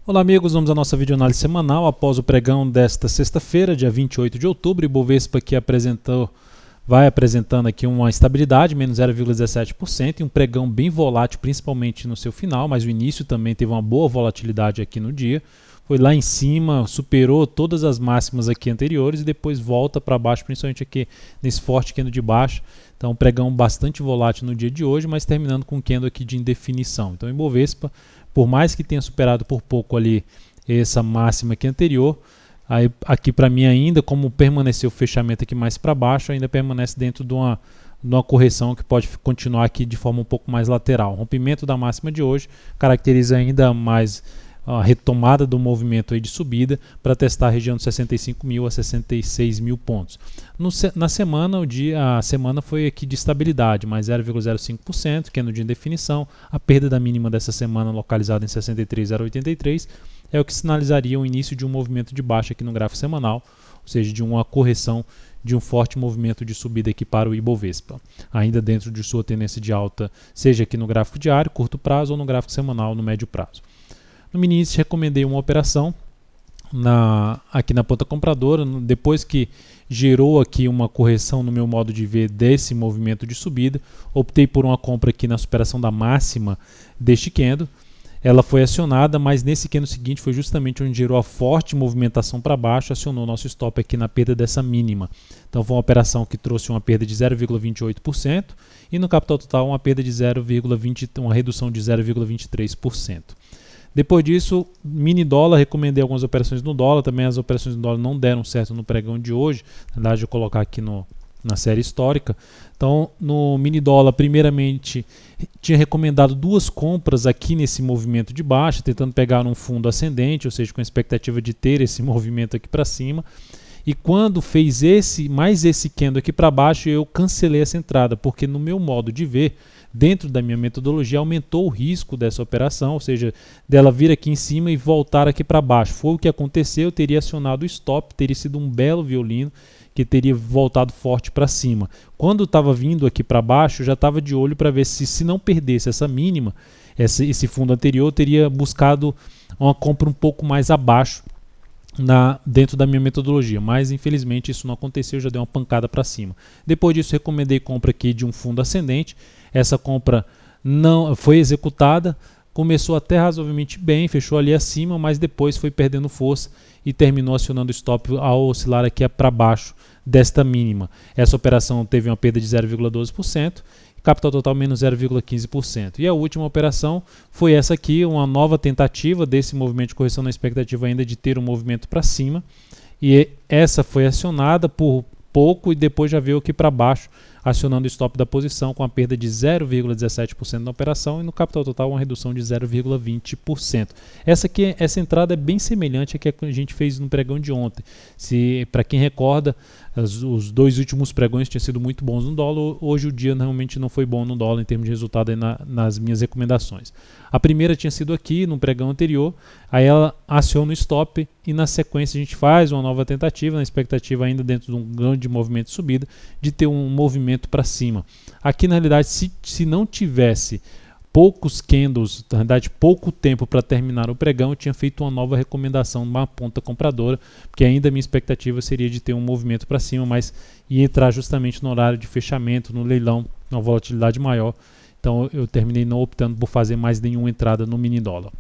Olá amigos, vamos à nossa videoanálise semanal após o pregão desta sexta-feira, dia 28 de outubro. Ibovespa que vai apresentando aqui uma estabilidade, menos 0,17%, e um pregão bem volátil, principalmente no seu final, mas o início também teve uma boa volatilidade aqui no dia. Foi lá em cima, superou todas as máximas aqui anteriores e depois volta para baixo, principalmente aqui nesse forte candle de baixo. Então um pregão bastante volátil no dia de hoje, mas terminando com um candle aqui de indefinição. Então Ibovespa, por mais que tenha superado por pouco ali essa máxima aqui anterior, aqui para mim ainda, como permaneceu o fechamento aqui mais para baixo, ainda permanece dentro de uma correção que pode continuar aqui de forma um pouco mais lateral. O rompimento da máxima de hoje caracteriza ainda mais a retomada do movimento aí de subida para testar a região de 65 mil a 66 mil pontos. Na semana, a semana foi aqui de estabilidade, mais 0,05%, que é no dia de indefinição. A perda da mínima dessa semana, localizada em 63,083, é o que sinalizaria o início de um movimento de baixa aqui no gráfico semanal, ou seja, de uma correção de um forte movimento de subida aqui para o Ibovespa, ainda dentro de sua tendência de alta, seja aqui no gráfico diário, curto prazo, ou no gráfico semanal, no médio prazo. No mini índice recomendei uma operação aqui na ponta compradora, depois que gerou aqui uma correção no meu modo de ver desse movimento de subida, optei por uma compra aqui na superação da máxima deste candle. Ela foi acionada, mas nesse candle seguinte foi justamente onde gerou a forte movimentação para baixo, acionou nosso stop aqui na perda dessa mínima. Então foi uma operação que trouxe uma perda de 0,28% e no capital total uma perda de uma redução de 0,23%. Depois disso, mini dólar, recomendei algumas operações no dólar, também as operações no dólar não deram certo no pregão de hoje, na verdade eu vou colocar aqui na série histórica. Então, no mini dólar, primeiramente, tinha recomendado duas compras aqui nesse movimento de baixa, tentando pegar um fundo ascendente, ou seja, com a expectativa de ter esse movimento aqui para cima. E quando fez mais esse candle aqui para baixo, eu cancelei essa entrada, porque no meu modo de ver, dentro da minha metodologia, aumentou o risco dessa operação, ou seja, dela vir aqui em cima e voltar aqui para baixo. Foi o que aconteceu, eu teria acionado o stop, teria sido um belo violino, que teria voltado forte para cima. Quando estava vindo aqui para baixo, eu já estava de olho para ver se não perdesse essa mínima, esse fundo anterior, eu teria buscado uma compra um pouco mais abaixo, dentro da minha metodologia, mas infelizmente isso não aconteceu, já deu uma pancada para cima. Depois disso recomendei compra aqui de um fundo ascendente. Essa compra não foi executada, começou até razoavelmente bem, fechou ali acima, mas depois foi perdendo força e terminou acionando o stop ao oscilar aqui para baixo desta mínima. Essa operação teve uma perda de 0,12%, capital total menos 0,15%. E a última operação foi essa aqui, uma nova tentativa desse movimento de correção na expectativa ainda de ter um movimento para cima. E essa foi acionada por pouco e depois já veio aqui para baixo, acionando o stop da posição com a perda de 0,17% na operação e no capital total uma redução de 0,20%. Essa entrada é bem semelhante à que a gente fez no pregão de ontem. Para quem recorda, os dois últimos pregões tinham sido muito bons no dólar, hoje o dia realmente não foi bom no dólar em termos de resultado aí nas minhas recomendações. A primeira tinha sido aqui no pregão anterior, aí ela aciona o stop e na sequência a gente faz uma nova tentativa, na expectativa ainda dentro de um grande movimento de subida, de ter um movimento para cima. Aqui na realidade, se não tivesse poucos candles, na verdade pouco tempo para terminar o pregão, eu tinha feito uma nova recomendação numa ponta compradora, porque ainda a minha expectativa seria de ter um movimento para cima, mas ia entrar justamente no horário de fechamento, no leilão, uma volatilidade maior. Então eu terminei não optando por fazer mais nenhuma entrada no mini dólar.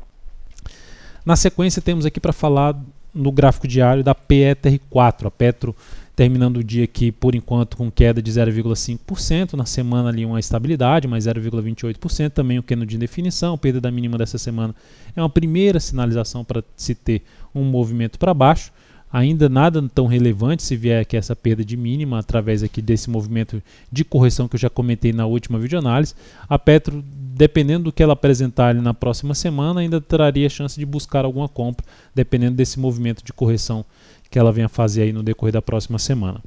Na sequência temos aqui para falar no gráfico diário da PETR4, a Petro terminando o dia aqui por enquanto com queda de 0,5%, na semana ali uma estabilidade, mais 0,28%, também o candle de indefinição, perda da mínima dessa semana é uma primeira sinalização para se ter um movimento para baixo, ainda nada tão relevante se vier aqui essa perda de mínima através aqui desse movimento de correção que eu já comentei na última videoanálise. A Petro, dependendo do que ela apresentar ali na próxima semana, ainda traria chance de buscar alguma compra, dependendo desse movimento de correção que ela venha fazer aí no decorrer da próxima semana.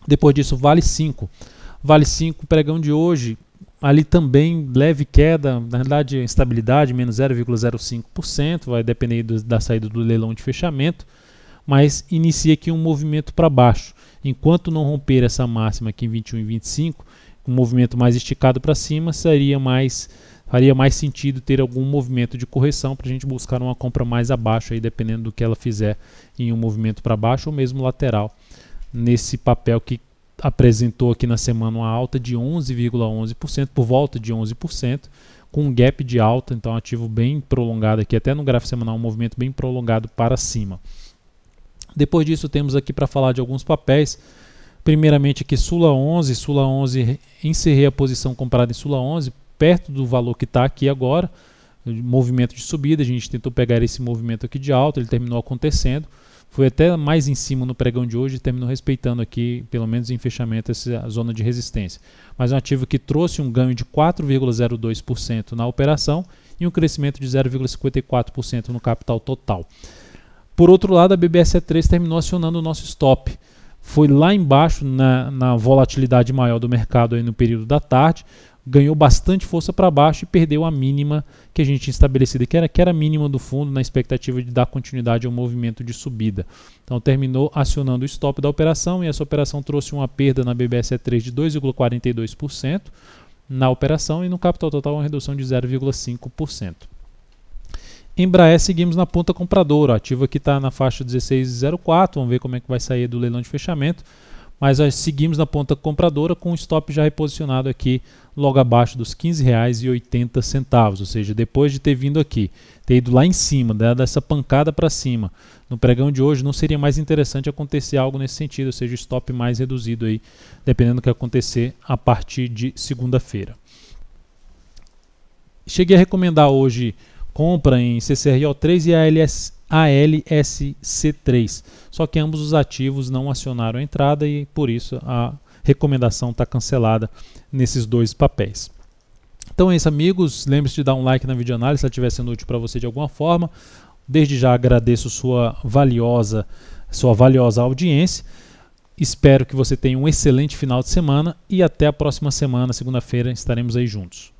Depois disso, Vale 5. Vale 5, pregão de hoje, ali também leve queda, na realidade estabilidade, menos 0,05%, vai depender da saída do leilão de fechamento, mas inicia aqui um movimento para baixo. Enquanto não romper essa máxima aqui em 21 e 25, um movimento mais esticado para cima, seria mais faria mais sentido ter algum movimento de correção para a gente buscar uma compra mais abaixo, aí, dependendo do que ela fizer em um movimento para baixo ou mesmo lateral, nesse papel que apresentou aqui na semana uma alta de 11,11%, por volta de 11%, com um gap de alta, então ativo bem prolongado aqui, até no gráfico semanal um movimento bem prolongado para cima. Depois disso temos aqui para falar de alguns papéis, primeiramente aqui Sula 11, encerrei a posição comprada em Sula 11, perto do valor que está aqui agora, movimento de subida, a gente tentou pegar esse movimento aqui de alta, ele terminou acontecendo, foi até mais em cima no pregão de hoje e terminou respeitando aqui, pelo menos em fechamento, essa zona de resistência. Mas é um ativo que trouxe um ganho de 4,02% na operação e um crescimento de 0,54% no capital total. Por outro lado, a BBSE3 terminou acionando o nosso stop. Foi lá embaixo na volatilidade maior do mercado aí no período da tarde, ganhou bastante força para baixo e perdeu a mínima que a gente tinha estabelecido, que era a mínima do fundo, na expectativa de dar continuidade ao movimento de subida. Então terminou acionando o stop da operação e essa operação trouxe uma perda na BBSE3 de 2,42% na operação e no capital total uma redução de 0,5%. Embraer seguimos na ponta compradora, o ativo aqui está na faixa 16,04, vamos ver como é que vai sair do leilão de fechamento. Mas nós seguimos na ponta compradora com o stop já reposicionado aqui logo abaixo dos R$ 15,80, ou seja, depois de ter vindo aqui, ter ido lá em cima, dado essa pancada para cima, no pregão de hoje não seria mais interessante acontecer algo nesse sentido, ou seja, o stop mais reduzido aí, dependendo do que acontecer a partir de segunda-feira. Cheguei a recomendar hoje compra em CCRO3 e ALSC3, só que ambos os ativos não acionaram a entrada e por isso a recomendação está cancelada nesses dois papéis. Então é isso, amigos, lembre-se de dar um like na videoanálise se ela estiver sendo útil para você de alguma forma. Desde já agradeço sua valiosa audiência, espero que você tenha um excelente final de semana e até a próxima semana, segunda-feira, estaremos aí juntos.